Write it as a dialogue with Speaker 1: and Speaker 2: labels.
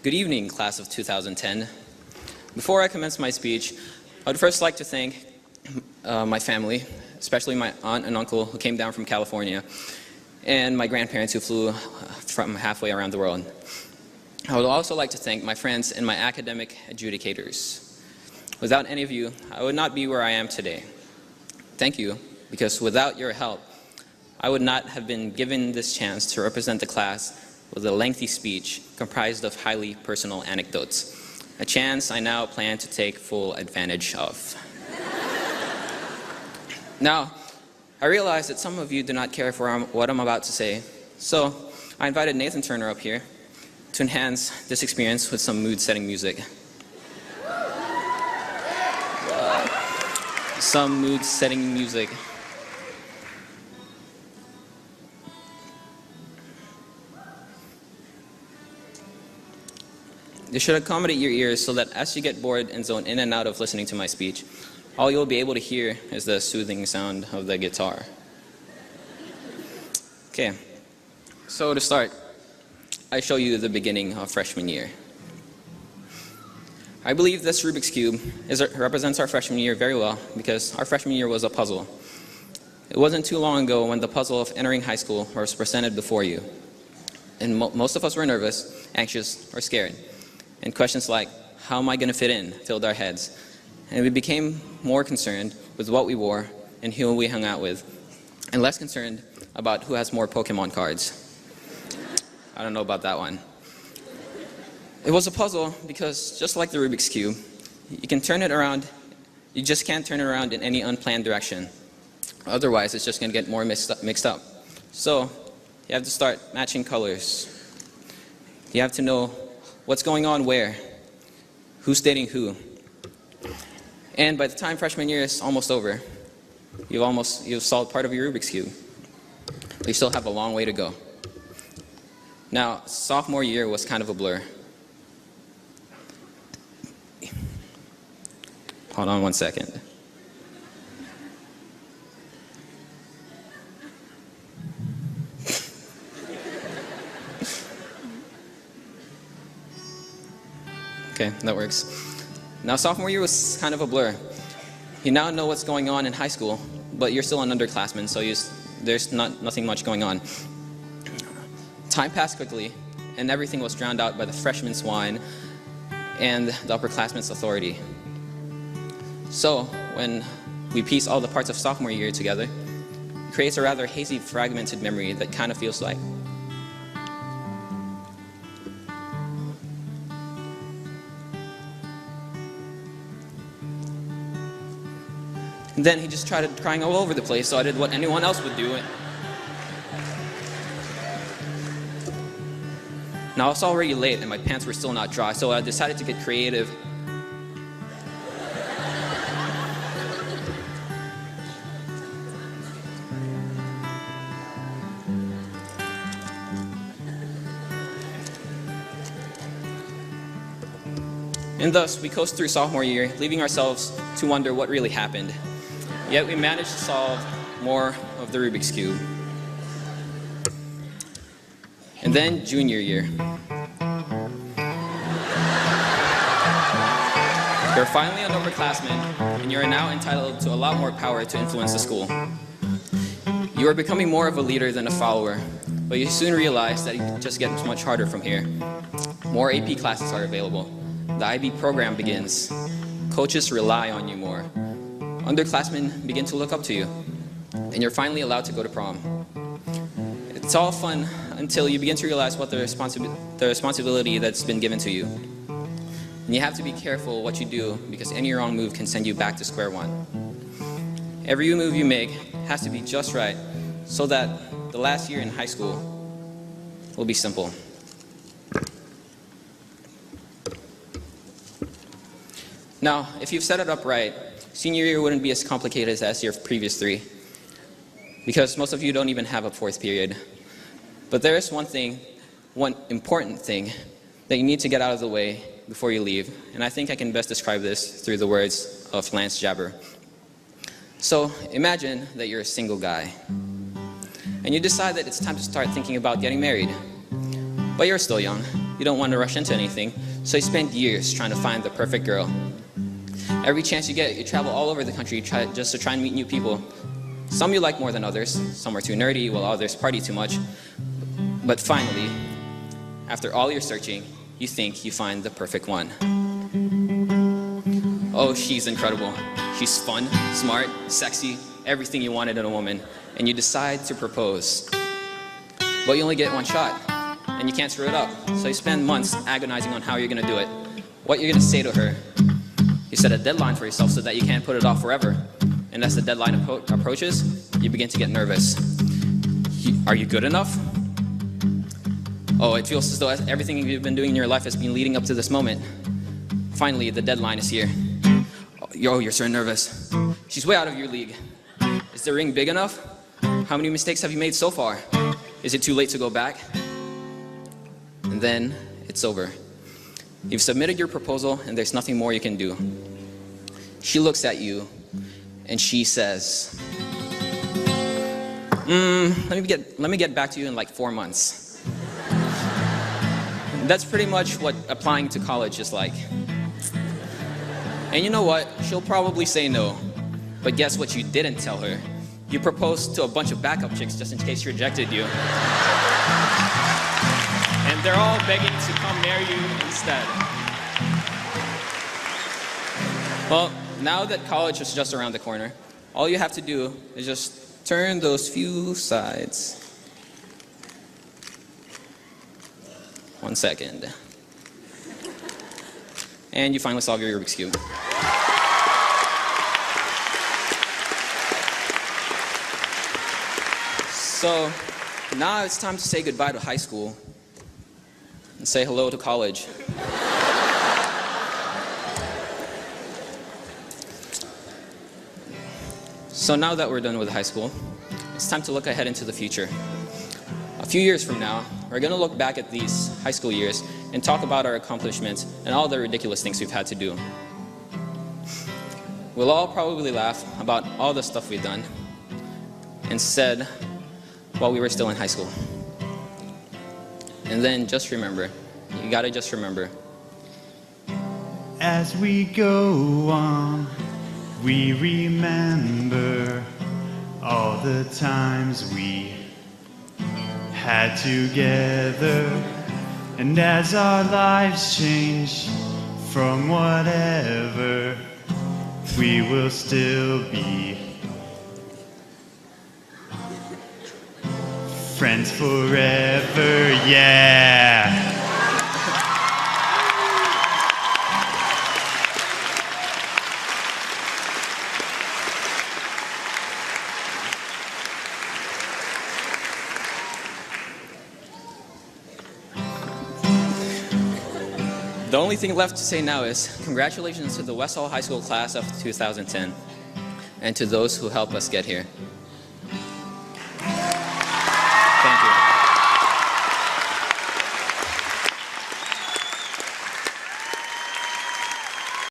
Speaker 1: Good evening, class of 2010. Before I commence my speech, I would first like to thank my family, especially my aunt and uncle who came down from California, and my grandparents who flew from halfway around the world. I would also like to thank my friends and my academic adjudicators. Without any of you, I would not be where I am today. Thank you, because without your help, I would not have been given this chance to represent the class with a lengthy speech comprised of highly personal anecdotes, a chance I now plan to take full advantage of. Now, I realize that some of you do not care for what I'm about to say, so I invited Nathan Turner up here to enhance this experience with some mood-setting music. Some mood-setting music. This should accommodate your ears so that as you get bored and zone in and out of listening to my speech, all you'll be able to hear is the soothing sound of the guitar. Okay, so to start, I show you the beginning of freshman year. I believe this Rubik's Cube represents our freshman year very well because our freshman year was a puzzle. It wasn't too long ago when the puzzle of entering high school was presented before you. And most of us were nervous, anxious, or scared. And questions like, how am I going to fit in, filled our heads. And we became more concerned with what we wore and who we hung out with, and less concerned about who has more Pokemon cards. I don't know about that one. It was a puzzle because, just like the Rubik's Cube, you can turn it around, you just can't turn it around in any unplanned direction. Otherwise, it's just going to get more mixed up. So, you have to start matching colors. You have to know what's going on where, who's dating who. And by the time freshman year is almost over, you've solved part of your Rubik's Cube. But you still have a long way to go. Now, sophomore year was kind of a blur. Hold on one second. Okay, that works. Now, sophomore year was kind of a blur. You now know what's going on in high school, but you're still an underclassman, so there's nothing much going on. Time passed quickly, and everything was drowned out by the freshman's whine and the upperclassman's authority. So, when we piece all the parts of sophomore year together, it creates a rather hazy, fragmented memory that kind of feels like. And then he just started crying all over the place, so I did what anyone else would do. Now, it's already late and my pants were still not dry, so I decided to get creative. And thus, we coast through sophomore year, leaving ourselves to wonder what really happened. Yet we managed to solve more of the Rubik's Cube. And then junior year. You're finally an upperclassman, and you are now entitled to a lot more power to influence the school. You are becoming more of a leader than a follower, but you soon realize that it just gets much harder from here. More AP classes are available. The IB program begins. Coaches rely on you more. Underclassmen begin to look up to you, and you're finally allowed to go to prom. It's all fun until you begin to realize what the responsibility that's been given to you. And you have to be careful what you do because any wrong move can send you back to square one. Every move you make has to be just right so that the last year in high school will be simple. Now, if you've set it up right, senior year wouldn't be as complicated as your previous three, because most of you don't even have a fourth period. But there is one important thing that you need to get out of the way before you leave, and I think I can best describe this through the words of Lance Jabber. So imagine that you're a single guy, and you decide that it's time to start thinking about getting married. But you're still young. you don't want to rush into anything, so you spend years trying to find the perfect girl. Every chance you get, you travel all over the country just to try and meet new people. Some you like more than others, some are too nerdy, while others party too much. But finally, after all your searching, you think you find the perfect one. Oh, she's incredible. She's fun, smart, sexy, everything you wanted in a woman, and you decide to propose. But you only get one shot, and you can't screw it up, so you spend months agonizing on how you're gonna do it, what you're gonna say to her. You set a deadline for yourself so that you can't put it off forever, and as the deadline approaches, you begin to get nervous. Are you good enough? Oh, it feels as though everything you've been doing in your life has been leading up to this moment. Finally, the deadline is here. Oh, you're so nervous. She's way out of your league. Is the ring big enough? How many mistakes have you made so far? Is it too late to go back? And then it's over. You've submitted your proposal and there's nothing more you can do. She looks at you and she says, let me get back to you in like 4 months. That's pretty much what applying to college is like. And you know what? She'll probably say no. But guess what you didn't tell her? You proposed to a bunch of backup chicks just in case she rejected you. And they're all begging to come marry you instead. Well, now that college is just around the corner, all you have to do is just turn those few sides. 1 second. And you finally solve your Rubik's Cube. So now it's time to say goodbye to high school and say hello to college. So now that we're done with high school, it's time to look ahead into the future. A few years from now, we're going to look back at these high school years and talk about our accomplishments and all the ridiculous things we've had to do. We'll all probably laugh about all the stuff we've done and said while we were still in high school. And then just remember, you gotta just remember.
Speaker 2: As we go on, we remember all the times we had together. And as our lives change from whatever, we will still be friends forever, yeah.
Speaker 1: The only thing left to say now is congratulations to the West Hall High School class of 2010 and to those who helped us get here.